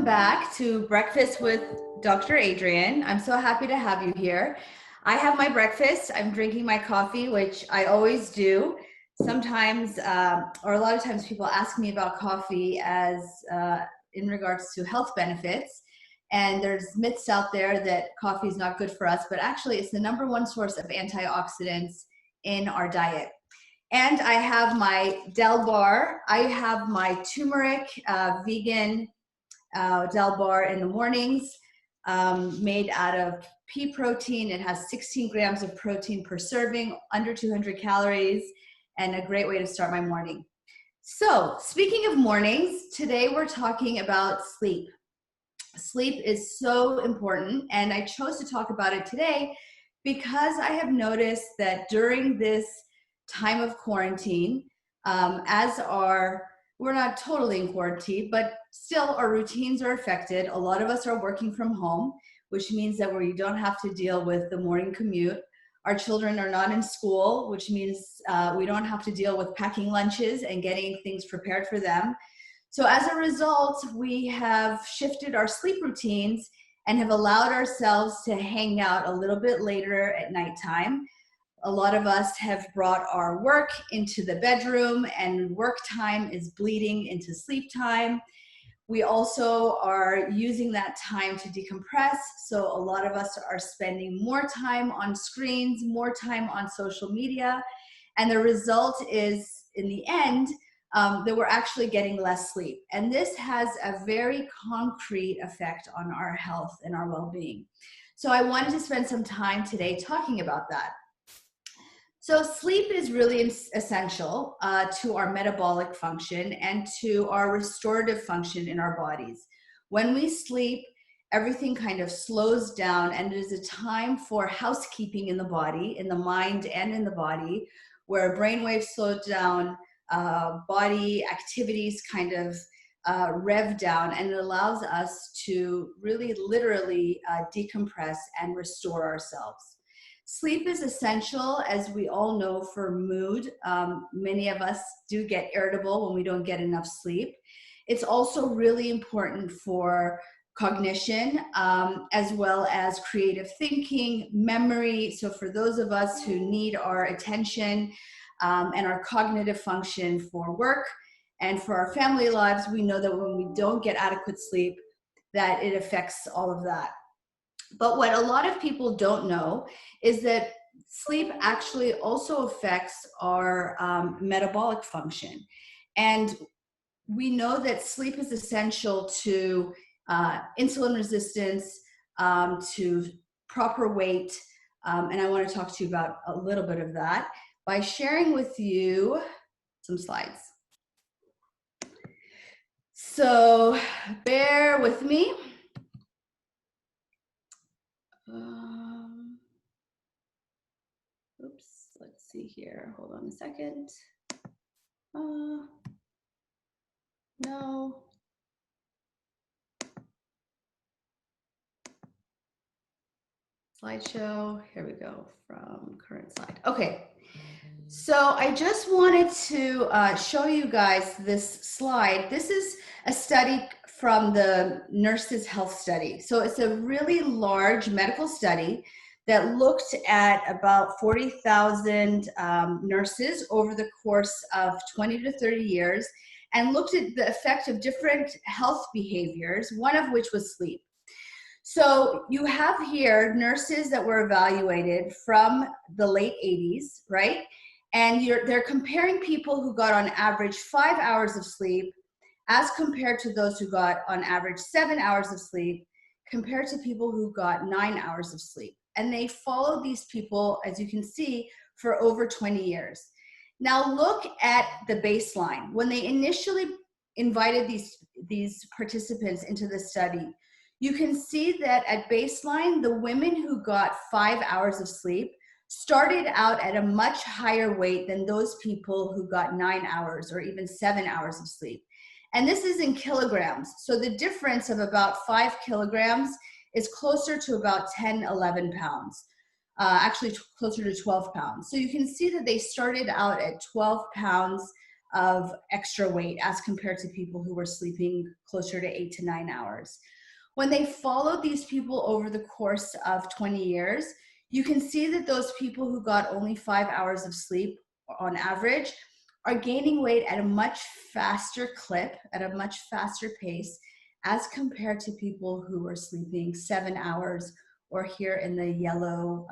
back to Breakfast with Dr. Adrienne. I'm so happy to have you here. I have my breakfast. I'm drinking my coffee, which I always do. Sometimes, or a lot of times, people ask me about coffee as in regards to health benefits. And there's myths out there that coffee is not good for us, but actually it's the #1 source of antioxidants in our diet. And I have my Del Bar. I have my turmeric vegan Del Bar in the mornings, made out of pea protein. It has 16 grams of protein per serving, under 200 calories, and a great way to start my morning. So speaking of mornings, today we're talking about sleep. Sleep is so important, and I chose to talk about it today because I have noticed that during this time of quarantine, we're not totally in quarantine, but still our routines are affected. A lot of us are working from home, which means that we don't have to deal with the morning commute. Our children are not in school, which means we don't have to deal with packing lunches and getting things prepared for them. So as a result, we have shifted our sleep routines and have allowed ourselves to hang out a little bit later at nighttime. A lot of us have brought our work into the bedroom, and work time is bleeding into sleep time. We also are using that time to decompress. So a lot of us are spending more time on screens, more time on social media. And the result is, in the end, that we're actually getting less sleep. And this has a very concrete effect on our health and our well-being. So I wanted to spend some time today talking about that. So sleep is really essential to our metabolic function and to our restorative function in our bodies. When we sleep, everything kind of slows down, and it is a time for housekeeping in the body, in the mind and in the body, where brainwaves slow down, body activities kind of rev down, and it allows us to really literally decompress and restore ourselves. Sleep is essential, as we all know, for mood. Many of us do get irritable when we don't get enough sleep. It's also really important for cognition, as well as creative thinking, memory. So for those of us who need our attention and our cognitive function for work and for our family lives, we know that when we don't get adequate sleep, that it affects all of that. But what a lot of people don't know is that sleep actually also affects our metabolic function. And we know that sleep is essential to insulin resistance, to proper weight. And I want to talk to you about a little bit of that by sharing with you some slides. So bear with me. Oops, let's see here. Hold on a second. No. Slideshow. Here we go from current slide. Okay. So I just wanted to show you guys this slide. This is a study from the Nurses' Health Study. So it's a really large medical study that looked at about 40,000 nurses over the course of 20 to 30 years and looked at the effect of different health behaviors, one of which was sleep. So you have here nurses that were evaluated from the late 80s, right? And they're comparing people who got on average 5 hours of sleep as compared to those who got on average 7 hours of sleep compared to people who got 9 hours of sleep. And they followed these people, as you can see, for over 20 years. Now look at the baseline. When they initially invited these participants into the study, you can see that at baseline, the women who got 5 hours of sleep started out at a much higher weight than those people who got 9 hours or even 7 hours of sleep. And this is in kilograms. So the difference of about 5 kilograms is closer to about 10, 11 pounds, actually closer to 12 pounds. So you can see that they started out at 12 pounds of extra weight as compared to people who were sleeping closer to 8 to 9 hours. When they followed these people over the course of 20 years, you can see that those people who got only 5 hours of sleep on average are gaining weight at a much faster clip, at a much faster pace, as compared to people who were sleeping 7 hours, or here in the yellow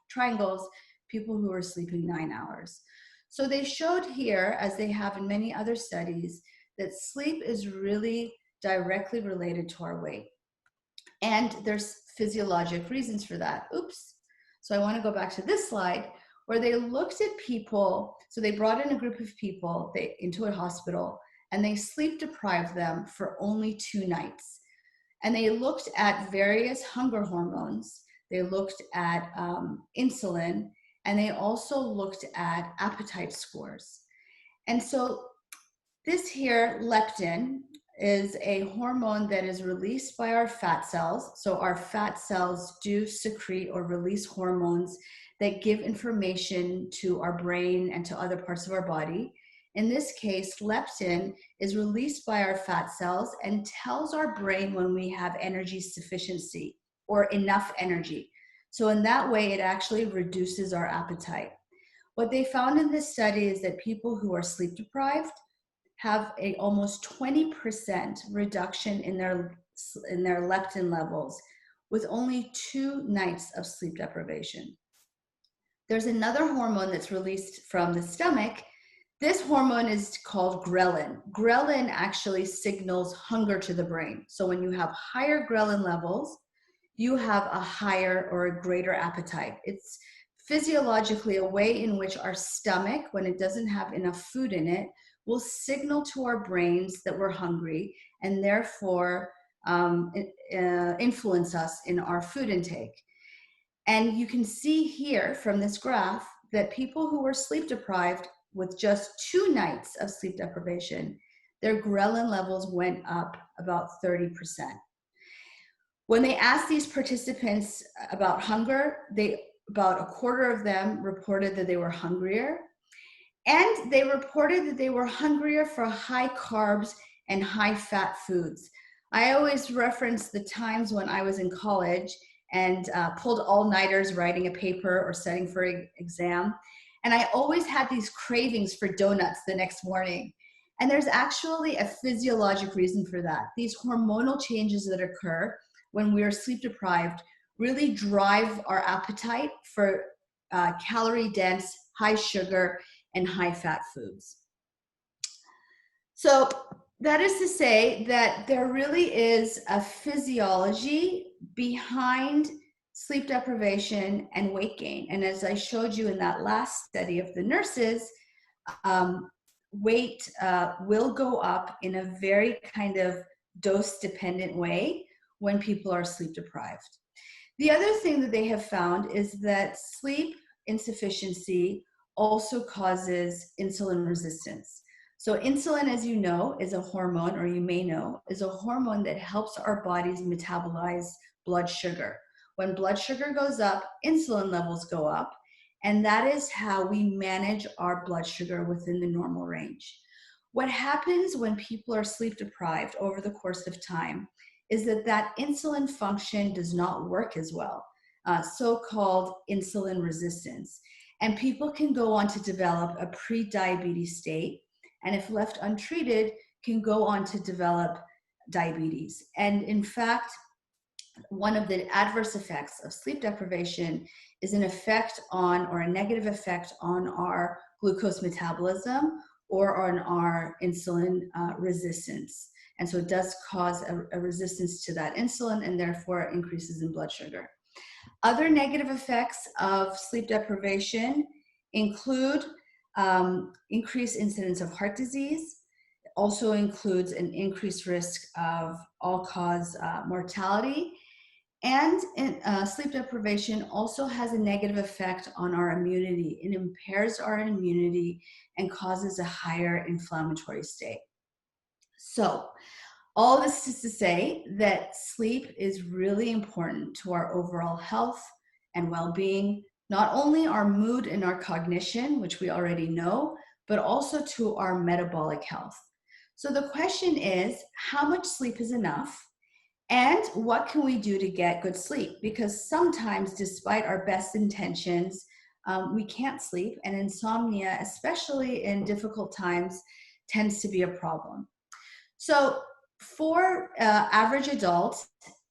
triangles, people who were sleeping 9 hours. So they showed here, as they have in many other studies, that sleep is really directly related to our weight. And there's physiologic reasons for that. Oops. So I want to go back to this slide where they looked at people. So they brought in a group of people into a hospital, and they sleep deprived them for only 2 nights. And they looked at various hunger hormones. They looked at insulin, and they also looked at appetite scores. And so this here, leptin, is a hormone that is released by our fat cells. So our fat cells do secrete or release hormones that give information to our brain and to other parts of our body. In this case, leptin is released by our fat cells and tells our brain when we have energy sufficiency or enough energy. So in that way, it actually reduces our appetite. What they found in this study is that people who are sleep deprived have a almost 20% reduction in their leptin levels with only 2 nights of sleep deprivation. There's another hormone that's released from the stomach. This hormone is called ghrelin. Ghrelin actually signals hunger to the brain. So when you have higher ghrelin levels, you have a higher or a greater appetite. It's physiologically a way in which our stomach, when it doesn't have enough food in it, will signal to our brains that we're hungry, and therefore influence us in our food intake. And you can see here from this graph that people who were sleep deprived with just 2 nights of sleep deprivation, their ghrelin levels went up about 30%. When they asked these participants about hunger, about a quarter of them reported that they were hungrier. And they reported that they were hungrier for high carbs and high fat foods. I always reference the times when I was in college and pulled all-nighters writing a paper or studying for an exam. And I always had these cravings for donuts the next morning. And there's actually a physiologic reason for that. These hormonal changes that occur when we are sleep deprived really drive our appetite for calorie-dense, high sugar, and high fat foods. So that is to say that there really is a physiology behind sleep deprivation and weight gain. And as I showed you in that last study of the nurses, weight will go up in a very kind of dose-dependent way when people are sleep deprived. The other thing that they have found is that sleep insufficiency also causes insulin resistance. So insulin, as you know, is a hormone, or you may know, is a hormone that helps our bodies metabolize blood sugar. When blood sugar goes up, insulin levels go up, and that is how we manage our blood sugar within the normal range. What happens when people are sleep deprived over the course of time is that insulin function does not work as well, so-called insulin resistance. And people can go on to develop a pre-diabetes state, and if left untreated, can go on to develop diabetes. And in fact, one of the adverse effects of sleep deprivation is an effect on, or a negative effect on, our glucose metabolism or on our insulin resistance. And so it does cause a resistance to that insulin, and therefore increases in blood sugar. Other negative effects of sleep deprivation include increased incidence of heart disease. It also includes an increased risk of all-cause mortality. And sleep deprivation also has a negative effect on our immunity. It impairs our immunity and causes a higher inflammatory state. So all this is to say that sleep is really important to our overall health and well-being, not only our mood and our cognition, which we already know, but also to our metabolic health. So the question is, how much sleep is enough? And what can we do to get good sleep? Because sometimes, despite our best intentions, we can't sleep, and insomnia, especially in difficult times, tends to be a problem. So for average adults,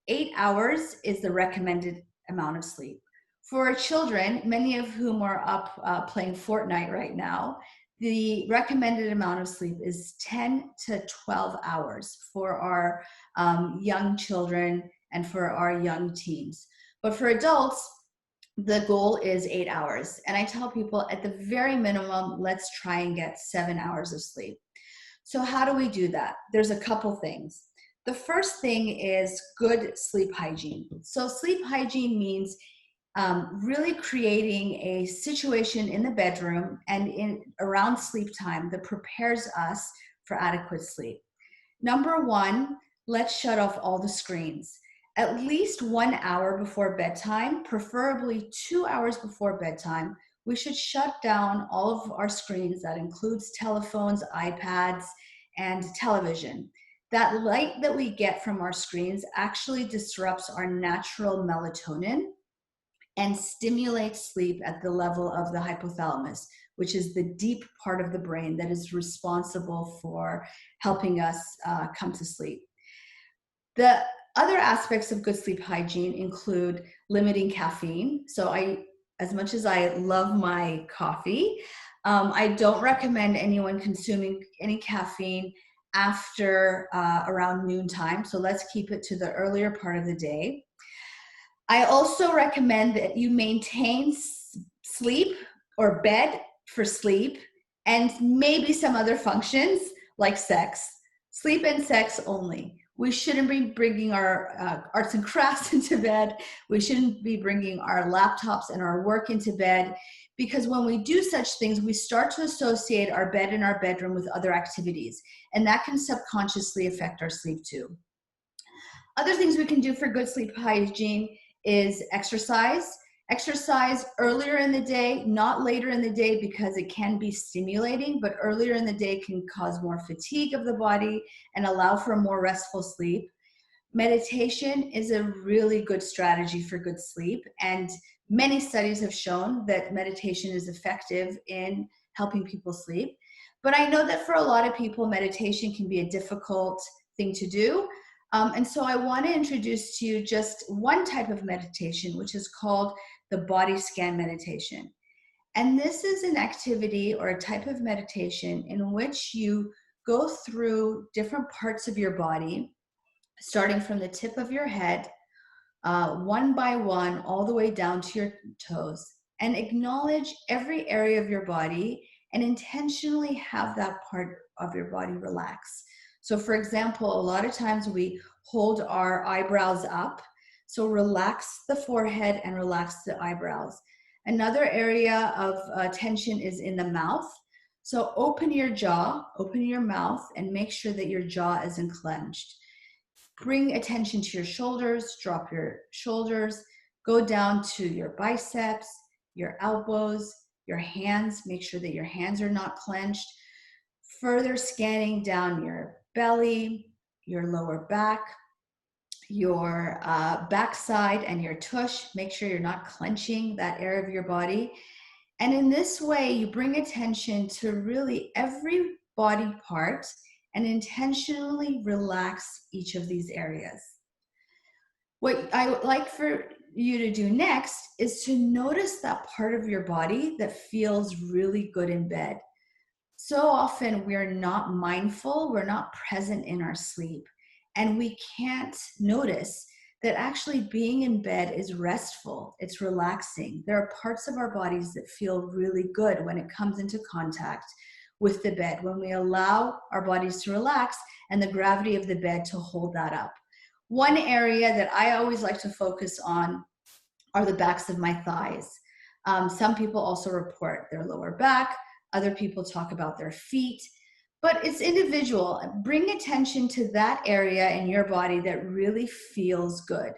8 hours is the recommended amount of sleep. For our children, many of whom are up playing Fortnite right now, the recommended amount of sleep is 10 to 12 hours for our young children and for our young teens. But for adults, the goal is 8 hours. And I tell people at the very minimum, let's try and get 7 hours of sleep. So how do we do that? There's a couple things. The first thing is good sleep hygiene. So sleep hygiene means really creating a situation in the bedroom and around sleep time that prepares us for adequate sleep. Number one, let's shut off all the screens. At least 1 hour before bedtime, preferably 2 hours before bedtime, we should shut down all of our screens. That includes telephones, iPads, and television. That light that we get from our screens actually disrupts our natural melatonin and stimulates sleep at the level of the hypothalamus, which is the deep part of the brain that is responsible for helping us come to sleep. The other aspects of good sleep hygiene include limiting caffeine. So as much as I love my coffee, I don't recommend anyone consuming any caffeine after around noontime. So let's keep it to the earlier part of the day. I also recommend that you maintain sleep or bed for sleep and maybe some other functions like sex. Sleep and sex only. We shouldn't be bringing our arts and crafts into bed. We shouldn't be bringing our laptops and our work into bed, because when we do such things, we start to associate our bed and our bedroom with other activities, and that can subconsciously affect our sleep too. Other things we can do for good sleep hygiene is exercise. Exercise earlier in the day, not later in the day, because it can be stimulating, but earlier in the day can cause more fatigue of the body and allow for a more restful sleep. Meditation is a really good strategy for good sleep, and many studies have shown that meditation is effective in helping people sleep. But I know that for a lot of people, meditation can be a difficult thing to do. And so I want to introduce to you just one type of meditation, which is called the body scan meditation. And this is an activity or a type of meditation in which you go through different parts of your body, starting from the tip of your head, one by one, all the way down to your toes, and acknowledge every area of your body and intentionally have that part of your body relax. So for example, a lot of times we hold our eyebrows up. So relax the forehead and relax the eyebrows. Another area of tension is in the mouth. So open your jaw, open your mouth, and make sure that your jaw isn't clenched. Bring attention to your shoulders, drop your shoulders, go down to your biceps, your elbows, your hands. Make sure that your hands are not clenched. Further scanning down your belly, your lower back, your backside, and your tush. Make sure you're not clenching that area of your body. And in this way, you bring attention to really every body part and intentionally relax each of these areas. What I would like for you to do next is to notice that part of your body that feels really good in bed. So often we're not mindful, we're not present in our sleep, and we can't notice that actually being in bed is restful, it's relaxing. There are parts of our bodies that feel really good when it comes into contact with the bed, when we allow our bodies to relax and the gravity of the bed to hold that up. One area that I always like to focus on are the backs of my thighs. Some people also report their lower back. Other people talk about their feet, but it's individual. Bring attention to that area in your body that really feels good.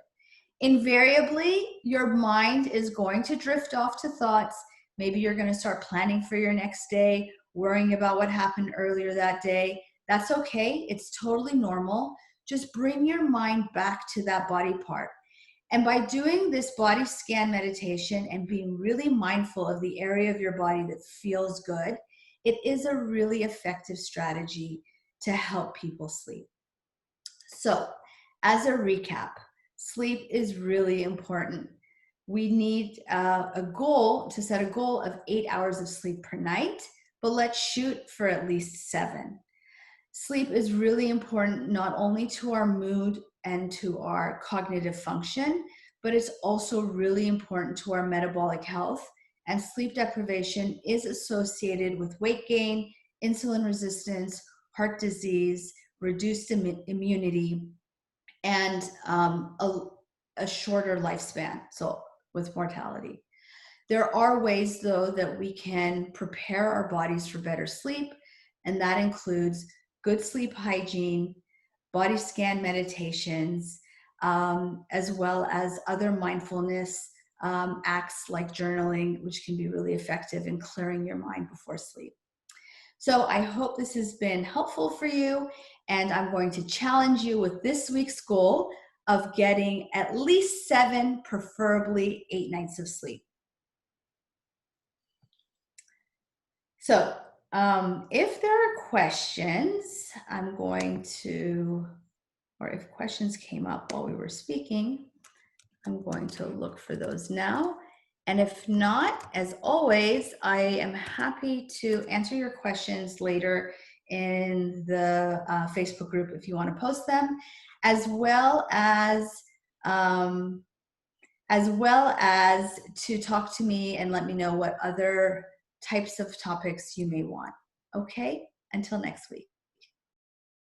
Invariably, your mind is going to drift off to thoughts. Maybe you're going to start planning for your next day, worrying about what happened earlier that day. That's okay. It's totally normal. Just bring your mind back to that body part. And by doing this body scan meditation and being really mindful of the area of your body that feels good, it is a really effective strategy to help people sleep. So, as a recap, sleep is really important. We need to set a goal of 8 hours of sleep per night, but let's shoot for at least 7. Sleep is really important not only to our mood and to our cognitive function, but it's also really important to our metabolic health. And sleep deprivation is associated with weight gain, insulin resistance, heart disease, reduced immunity, and a shorter lifespan, so with mortality. There are ways, though, that we can prepare our bodies for better sleep, and that includes good sleep hygiene, body scan meditations, as well as other mindfulness acts like journaling, which can be really effective in clearing your mind before sleep. So I hope this has been helpful for you, and I'm going to challenge you with this week's goal of getting at least 7, preferably 8 nights of sleep. So if there are questions, or if questions came up while we were speaking, I'm going to look for those now. And if not, as always, I am happy to answer your questions later in the Facebook group if you want to post them, as well as to talk to me and let me know what other types of topics you may want. Okay, until next week.